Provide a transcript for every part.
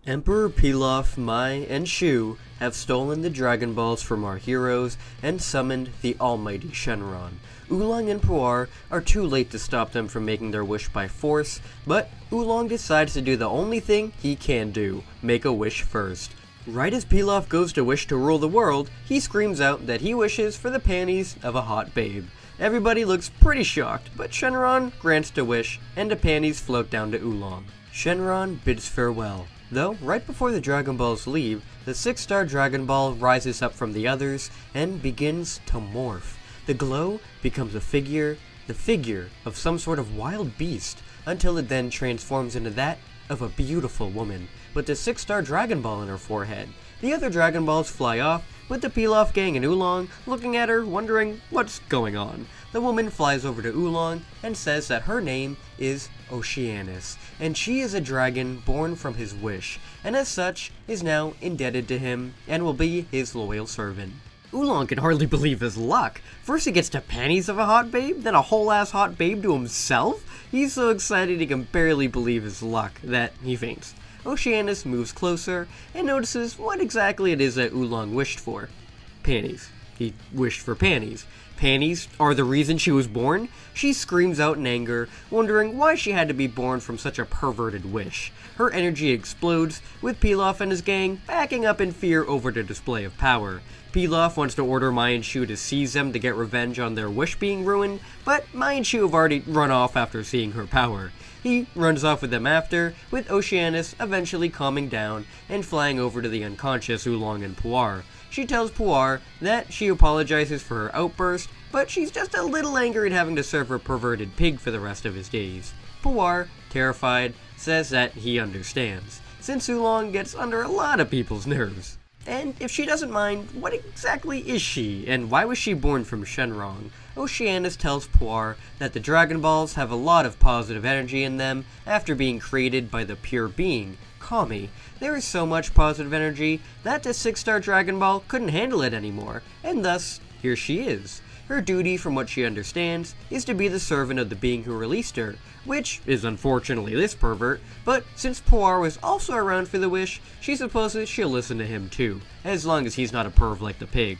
Emperor Pilaf, Mai, and Shu have stolen the Dragon Balls from our heroes and summoned the almighty Shenron. Oolong and Puar are too late to stop them from making their wish by force, but Oolong decides to do the only thing he can do, make a wish first. Right as Pilaf goes to wish to rule the world, he screams out that he wishes for the panties of a hot babe. Everybody looks pretty shocked, but Shenron grants the wish, and the panties float down to Oolong. Shenron bids farewell. Though, right before the Dragon Balls leave, the 6-star Dragon Ball rises up from the others and begins to morph. The glow becomes the figure of some sort of wild beast, until it then transforms into that of a beautiful woman, with the 6-star Dragon Ball in her forehead. The other Dragon Balls fly off, with the Pilaf gang and Oolong looking at her, wondering what's going on. The woman flies over to Oolong and says that her name is Oceanus, and she is a dragon born from his wish, and as such is now indebted to him and will be his loyal servant. Oolong can hardly believe his luck. First he gets the panties of a hot babe, then a whole-ass hot babe to himself? He's so excited he can barely believe his luck that he faints. Oceanus moves closer and notices what exactly it is that Oolong wished for. Panties. He wished for panties. Panties are the reason she was born? She screams out in anger, wondering why she had to be born from such a perverted wish. Her energy explodes, with Pilaf and his gang backing up in fear over the display of power. Pilaf wants to order Mai and Shu to seize them to get revenge on their wish being ruined, but Mai and Shu have already run off after seeing her power. He runs off with them after, with Oceanus eventually calming down and flying over to the unconscious Oolong and Puar. She tells Puar that she apologizes for her outburst, but she's just a little angry at having to serve her perverted pig for the rest of his days. Puar, terrified, says that he understands, since Oolong gets under a lot of people's nerves. And if she doesn't mind, what exactly is she, and why was she born from Shenron? Oceanus tells Puar that the Dragon Balls have a lot of positive energy in them after being created by the pure being, Kami. There is so much positive energy that the 6-star Dragon Ball couldn't handle it anymore, and thus, here she is. Her duty, from what she understands, is to be the servant of the being who released her, which is unfortunately this pervert, but since Puar was also around for the wish, she supposes she'll listen to him too, as long as he's not a perv like the pig.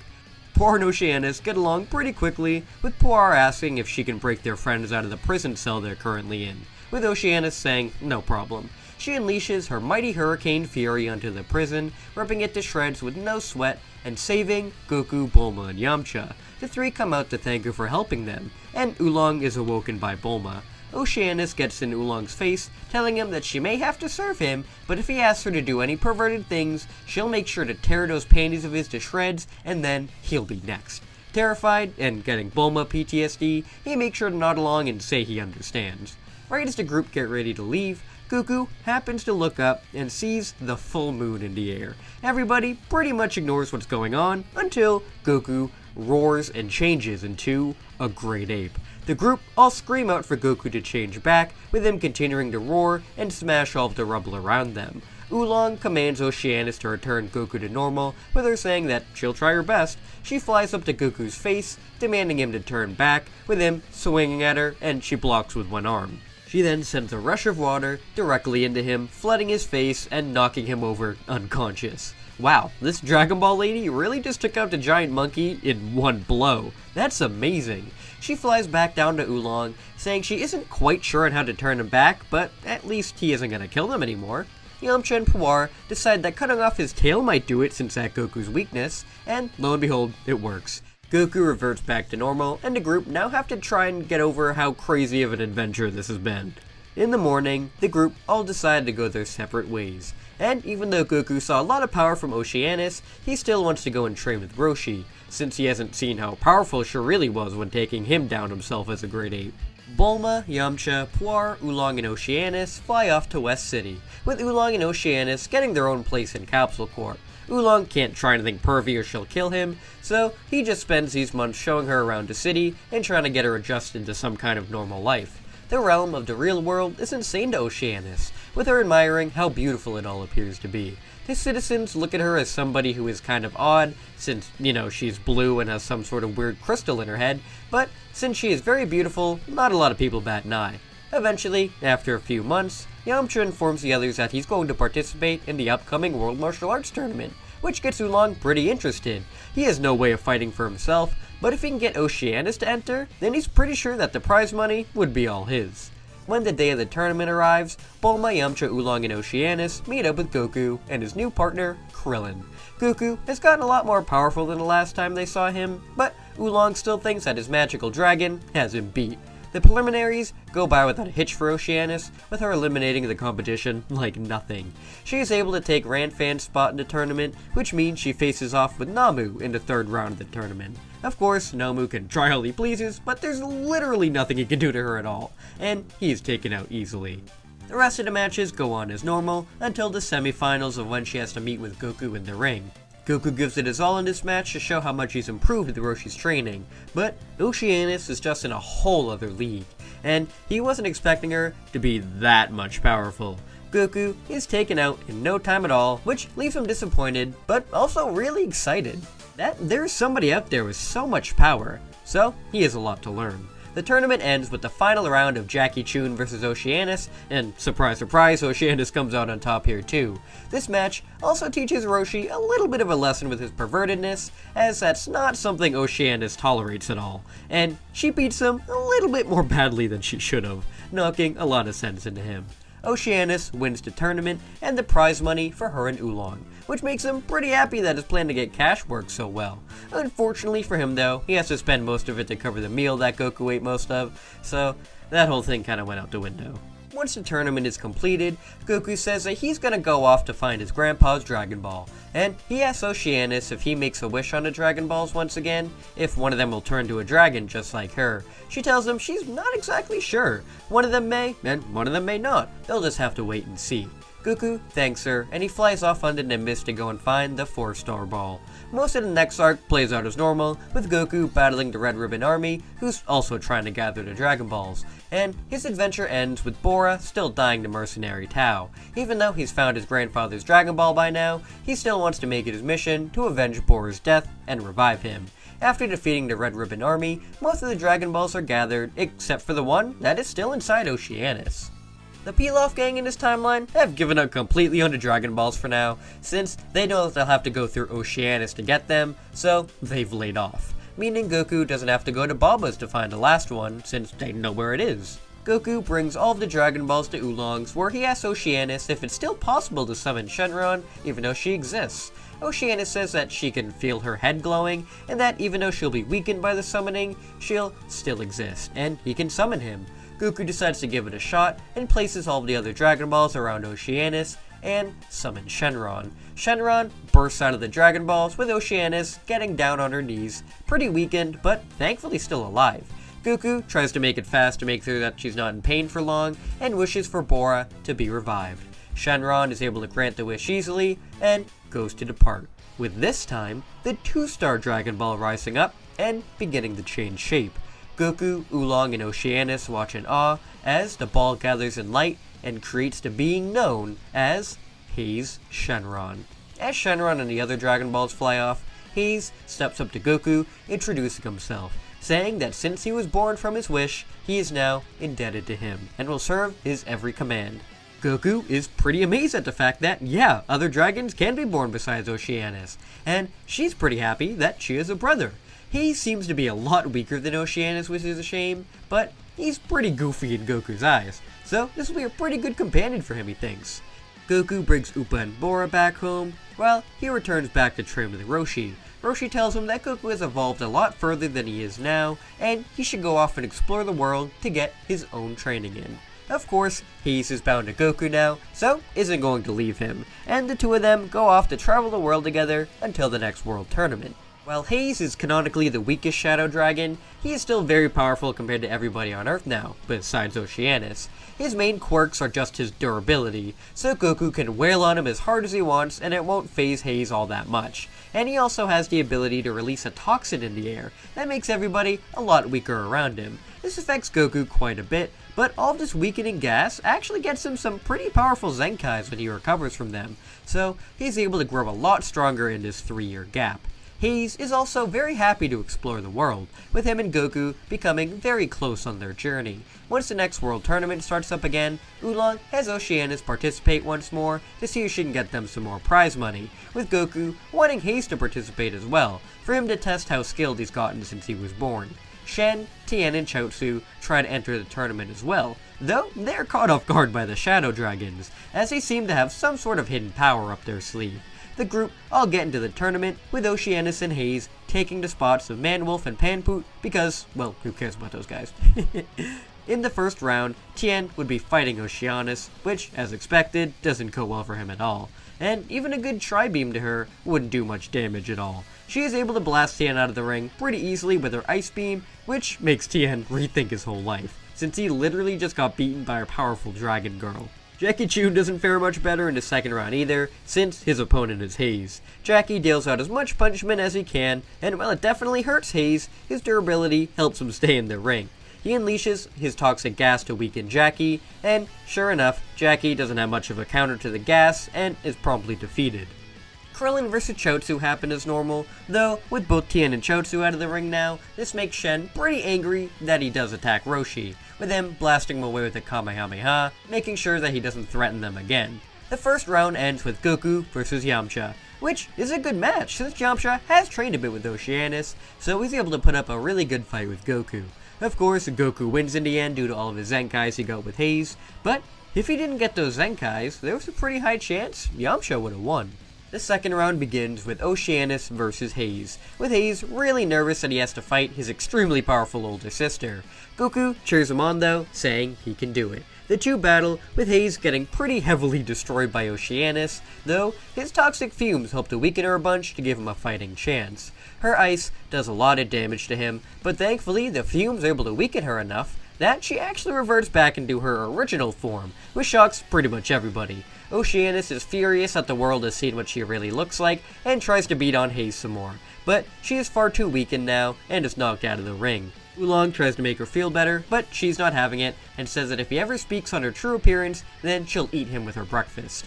Puar and Oceanus get along pretty quickly, with Puar asking if she can break their friends out of the prison cell they're currently in, with Oceanus saying no problem. She unleashes her mighty hurricane fury onto the prison, ripping it to shreds with no sweat, and saving Goku, Bulma, and Yamcha. The three come out to thank her for helping them, and Oolong is awoken by Bulma. Oceanus gets in Oolong's face, telling him that she may have to serve him, but if he asks her to do any perverted things, she'll make sure to tear those panties of his to shreds, and then he'll be next. Terrified, and getting Bulma PTSD, he makes sure to nod along and say he understands. Right as the group get ready to leave, Goku happens to look up and sees the full moon in the air. Everybody pretty much ignores what's going on until Goku roars and changes into a great ape. The group all scream out for Goku to change back, with him continuing to roar and smash all of the rubble around them. Oolong commands Oceanus to return Goku to normal, with her saying that she'll try her best. She flies up to Goku's face, demanding him to turn back, with him swinging at her, and she blocks with one arm. She then sends a rush of water directly into him, flooding his face and knocking him over unconscious. Wow, this Dragon Ball lady really just took out the giant monkey in one blow. That's amazing. She flies back down to Oolong, saying she isn't quite sure on how to turn him back, but at least he isn't going to kill them anymore. Yamcha and Puar decide that cutting off his tail might do it since that's Goku's weakness, and lo and behold, it works. Goku reverts back to normal, and the group now have to try and get over how crazy of an adventure this has been. In the morning, the group all decide to go their separate ways, and even though Goku saw a lot of power from Oceanus, he still wants to go and train with Roshi, since he hasn't seen how powerful she really was when taking him down himself as a great ape. Bulma, Yamcha, Puar, Oolong, and Oceanus fly off to West City, with Oolong and Oceanus getting their own place in Capsule Corp. Oolong can't try anything pervy or she'll kill him, so he just spends these months showing her around the city and trying to get her adjusted to some kind of normal life. The realm of the real world is insane to Oceanus, with her admiring how beautiful it all appears to be. The citizens look at her as somebody who is kind of odd, since, she's blue and has some sort of weird crystal in her head, but since she is very beautiful, not a lot of people bat an eye. Eventually, after a few months, Yamcha informs the others that he's going to participate in the upcoming World Martial Arts Tournament, which gets Oolong pretty interested. He has no way of fighting for himself, but if he can get Oceanus to enter, then he's pretty sure that the prize money would be all his. When the day of the tournament arrives, Bulma, Yamcha, Oolong, and Oceanus meet up with Goku and his new partner, Krillin. Goku has gotten a lot more powerful than the last time they saw him, but Oolong still thinks that his magical dragon has him beat. The preliminaries go by without a hitch for Oceanus, with her eliminating the competition like nothing. She is able to take Ranfan's spot in the tournament, which means she faces off with Namu in the third round of the tournament. Of course, Namu can try all he pleases, but there's literally nothing he can do to her at all, and he is taken out easily. The rest of the matches go on as normal until the semifinals of when she has to meet with Goku in the ring. Goku gives it his all in this match to show how much he's improved with Roshi's training, but Oceanus is just in a whole other league, and he wasn't expecting her to be that much powerful. Goku is taken out in no time at all, which leaves him disappointed, but also really excited. That there's somebody out there with so much power, so he has a lot to learn. The tournament ends with the final round of Jackie Chun vs Oceanus, and surprise surprise, Oceanus comes out on top here too. This match also teaches Roshi a little bit of a lesson with his pervertedness, as that's not something Oceanus tolerates at all, and she beats him a little bit more badly than she should have, knocking a lot of sense into him. Oceanus wins the tournament and the prize money for her and Oolong, which makes him pretty happy that his plan to get cash works so well. Unfortunately for him though, he has to spend most of it to cover the meal that Goku ate most of, so that whole thing kinda went out the window. Once the tournament is completed, Goku says that he's gonna go off to find his grandpa's Dragon Ball, and he asks Oceanus if he makes a wish on the Dragon Balls once again, if one of them will turn to a dragon just like her. She tells him she's not exactly sure. One of them may, and one of them may not. They'll just have to wait and see. Goku thanks her, and he flies off under Nimbus to go and find the 4-star ball. Most of the next arc plays out as normal, with Goku battling the Red Ribbon Army, who's also trying to gather the Dragon Balls, and his adventure ends with Bora still dying to mercenary Tao. Even though he's found his grandfather's Dragon Ball by now, he still wants to make it his mission to avenge Bora's death and revive him. After defeating the Red Ribbon Army, most of the Dragon Balls are gathered, except for the one that is still inside Oceanus. The Pilaf gang in this timeline have given up completely on the Dragon Balls for now, since they know that they'll have to go through Oceanus to get them, so they've laid off. Meaning Goku doesn't have to go to Baba's to find the last one, since they know where it is. Goku brings all of the Dragon Balls to Oolong's, where he asks Oceanus if it's still possible to summon Shenron, even though she exists. Oceanus says that she can feel her head glowing, and that even though she'll be weakened by the summoning, she'll still exist, and he can summon him. Goku decides to give it a shot, and places all of the other Dragon Balls around Oceanus, and summons Shenron. Shenron bursts out of the Dragon Balls, with Oceanus getting down on her knees, pretty weakened, but thankfully still alive. Goku tries to make it fast to make sure that she's not in pain for long, and wishes for Bora to be revived. Shenron is able to grant the wish easily, and goes to depart, with this time the 2-star Dragon Ball rising up and beginning to change shape. Goku, Oolong, and Oceanus watch in awe as the ball gathers in light and creates the being known as Haze Shenron. As Shenron and the other Dragon Balls fly off, Haze steps up to Goku, introducing himself, saying that since he was born from his wish, he is now indebted to him, and will serve his every command. Goku is pretty amazed at the fact that, yeah, other dragons can be born besides Oceanus, and she's pretty happy that she has a brother. He seems to be a lot weaker than Oceanus, which is a shame, but he's pretty goofy in Goku's eyes, so this will be a pretty good companion for him, he thinks. Goku brings Appa and Bora back home, while he returns back to train with Roshi. Roshi tells him that Goku has evolved a lot further than he is now, and he should go off and explore the world to get his own training in. Of course, Haze is bound to Goku now, so isn't going to leave him, and the two of them go off to travel the world together until the next world tournament. While Haze is canonically the weakest Shadow Dragon, he is still very powerful compared to everybody on Earth now, besides Oceanus. His main quirks are just his durability, so Goku can wail on him as hard as he wants and it won't phase Haze all that much. And he also has the ability to release a toxin in the air that makes everybody a lot weaker around him. This affects Goku quite a bit, but all of this weakening gas actually gets him some pretty powerful Zenkais when he recovers from them, so he's able to grow a lot stronger in this 3-year gap. Haze is also very happy to explore the world, with him and Goku becoming very close on their journey. Once the next world tournament starts up again, Oolong has Oceanus participate once more to see if she can get them some more prize money, with Goku wanting Haze to participate as well, for him to test how skilled he's gotten since he was born. Shen, Tien, and Chaozu try to enter the tournament as well, though they're caught off guard by the Shadow Dragons, as they seem to have some sort of hidden power up their sleeve. The group all get into the tournament, with Oceanus and Haze taking the spots of Manwolf and Panpoot because, well, who cares about those guys? In the first round, Tien would be fighting Oceanus, which, as expected, doesn't go well for him at all. And even a good Tri-Beam to her wouldn't do much damage at all. She is able to blast Tien out of the ring pretty easily with her Ice Beam, which makes Tien rethink his whole life, since he literally just got beaten by a powerful Dragon Girl. Jackie Chun doesn't fare much better in the second round either, since his opponent is Haze. Jackie deals out as much punishment as he can, and while it definitely hurts Haze, his durability helps him stay in the ring. He unleashes his toxic gas to weaken Jackie, and sure enough, Jackie doesn't have much of a counter to the gas, and is promptly defeated. Krillin vs Chaozu happened as normal, though with both Tien and Chaozu out of the ring now, this makes Shen pretty angry that he does attack Roshi, with him blasting him away with a Kamehameha, making sure that he doesn't threaten them again. The first round ends with Goku vs Yamcha, which is a good match since Yamcha has trained a bit with Oceanus, so he's able to put up a really good fight with Goku. Of course, Goku wins in the end due to all of his Zenkais he got with Haze, but if he didn't get those Zenkais, there was a pretty high chance Yamcha would have won. The second round begins with Oceanus vs Haze, with Haze really nervous that he has to fight his extremely powerful older sister. Goku cheers him on though, saying he can do it. The two battle, with Haze getting pretty heavily destroyed by Oceanus, though his toxic fumes help to weaken her a bunch to give him a fighting chance. Her ice does a lot of damage to him, but thankfully the fumes are able to weaken her enough that she actually reverts back into her original form, which shocks pretty much everybody. Oceanus is furious that the world has seen what she really looks like, and tries to beat on Haze some more, but she is far too weakened now, and is knocked out of the ring. Oolong tries to make her feel better, but she's not having it, and says that if he ever speaks on her true appearance, then she'll eat him with her breakfast.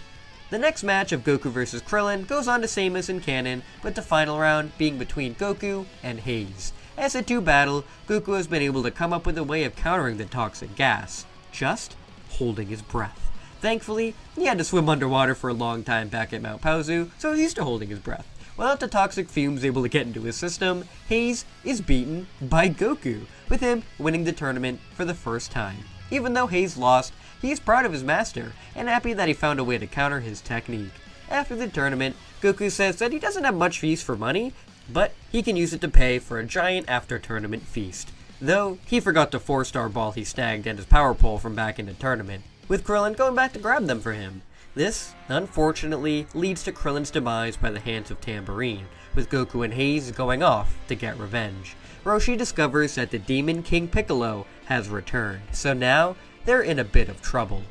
The next match of Goku vs Krillin goes on the same as in canon, with the final round being between Goku and Haze. As the two battle, Goku has been able to come up with a way of countering the toxic gas, just holding his breath. Thankfully, he had to swim underwater for a long time back at Mount Paozu, so he's used to holding his breath. Without the toxic fumes able to get into his system, Haze is beaten by Goku, with him winning the tournament for the first time. Even though Haze lost, he is proud of his master, and happy that he found a way to counter his technique. After the tournament, Goku says that he doesn't have much use for money, but he can use it to pay for a giant after-tournament feast. Though, he forgot the 4-star ball he snagged and his power pole from back in the tournament, with Krillin going back to grab them for him. This, unfortunately, leads to Krillin's demise by the hands of Tambourine, with Goku and Haze going off to get revenge. Roshi discovers that the Demon King Piccolo has returned, so now they're in a bit of trouble.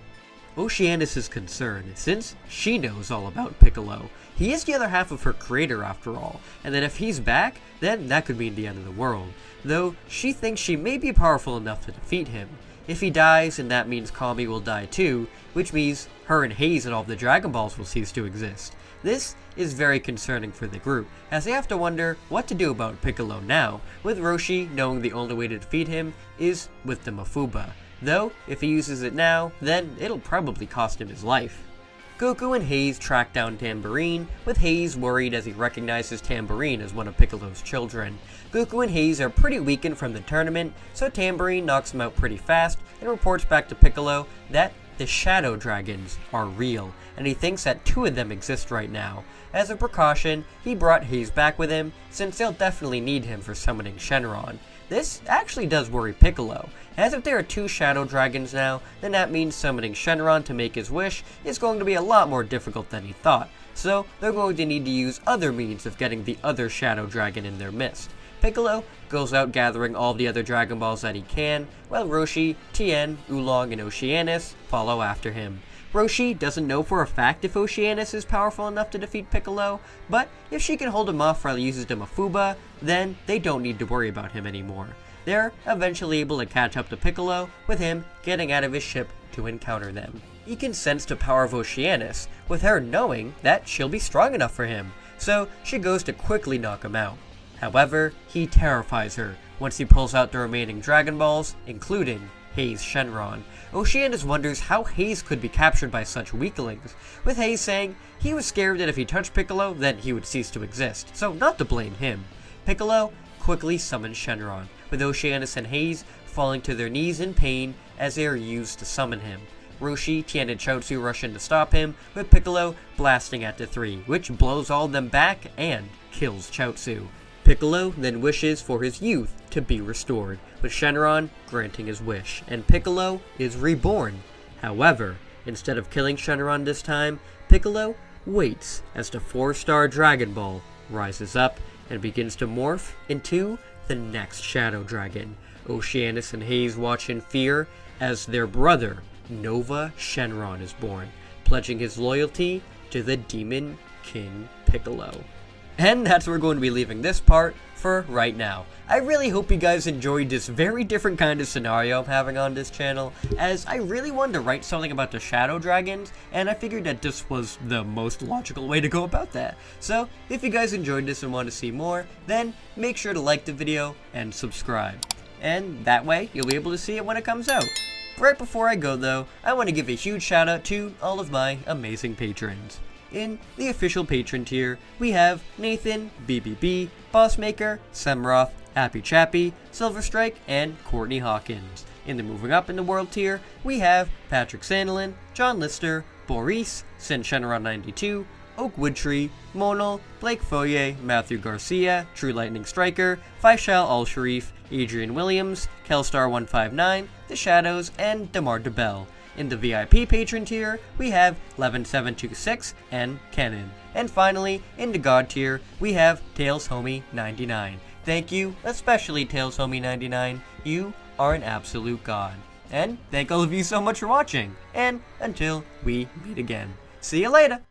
Oceanus is concerned, since she knows all about Piccolo. He is the other half of her creator after all, and that if he's back, then that could mean the end of the world, though she thinks she may be powerful enough to defeat him. If he dies, then that means Kami will die too, which means her and Haze and all of the Dragon Balls will cease to exist. This is very concerning for the group, as they have to wonder what to do about Piccolo now, with Roshi knowing the only way to defeat him is with the Mafuba. Though, if he uses it now, then it'll probably cost him his life. Goku and Haze track down Tambourine, with Haze worried as he recognizes Tambourine as one of Piccolo's children. Goku and Haze are pretty weakened from the tournament, so Tambourine knocks him out pretty fast and reports back to Piccolo that the Shadow Dragons are real, and he thinks that 2 of them exist right now. As a precaution, he brought Haze back with him, since they'll definitely need him for summoning Shenron. This actually does worry Piccolo, as if there are 2 Shadow Dragons now, then that means summoning Shenron to make his wish is going to be a lot more difficult than he thought, so they're going to need to use other means of getting the other Shadow Dragon in their midst. Piccolo goes out gathering all the other Dragon Balls that he can, while Roshi, Tien, Oolong, and Oceanus follow after him. Roshi doesn't know for a fact if Oceanus is powerful enough to defeat Piccolo, but if she can hold him off while he uses the Mafuba, then they don't need to worry about him anymore. They're eventually able to catch up to Piccolo, with him getting out of his ship to encounter them. He can sense the power of Oceanus, with her knowing that she'll be strong enough for him. so she goes to quickly knock him out. However, he terrifies her once he pulls out the remaining Dragon Balls, including Haze Shenron. Oceanus wonders how Haze could be captured by such weaklings, with Haze saying he was scared that if he touched Piccolo, then he would cease to exist, so not to blame him. Piccolo quickly summons Shenron, with Oceanus and Haze falling to their knees in pain as they are used to summon him. Roshi, Tien, and Chaozu rush in to stop him, with Piccolo blasting at the three, which blows all of them back and kills Chaozu. Piccolo then wishes for his youth to be restored, with Shenron granting his wish, and Piccolo is reborn. However, instead of killing Shenron this time, Piccolo waits as the 4-star Dragon Ball rises up and begins to morph into the next Shadow Dragon. Oceanus and Haze watch in fear as their brother, Nova Shenron, is born, pledging his loyalty to the Demon King Piccolo. And that's where we're going to be leaving this part for right now. I really hope you guys enjoyed this very different kind of scenario I'm having on this channel, as I really wanted to write something about the Shadow Dragons, and I figured that this was the most logical way to go about that. So, if you guys enjoyed this and want to see more, then make sure to like the video and subscribe. And that way, you'll be able to see it when it comes out. Right before I go though, I want to give a huge shout out to all of my amazing patrons. In the official patron tier, we have Nathan, BBB, Bossmaker, Semroth, Happy Chappy, Silverstrike, and Courtney Hawkins. In the moving up in the world tier, we have Patrick Sandlin, John Lister, Boris, Shenron92, Oak Woodtree, Monal, Blake Foyer, Matthew Garcia, True Lightning Striker, Faishal Al Sharif, Adrian Williams, Kelstar159, The Shadows, and Damar DeBell. In the VIP patron tier, we have 11726 and Kenan. And finally, in the God tier, we have Tails Homie 99. Thank you, especially Tails Homie 99. You are an absolute god. And thank all of you so much for watching. And until we meet again. See you later!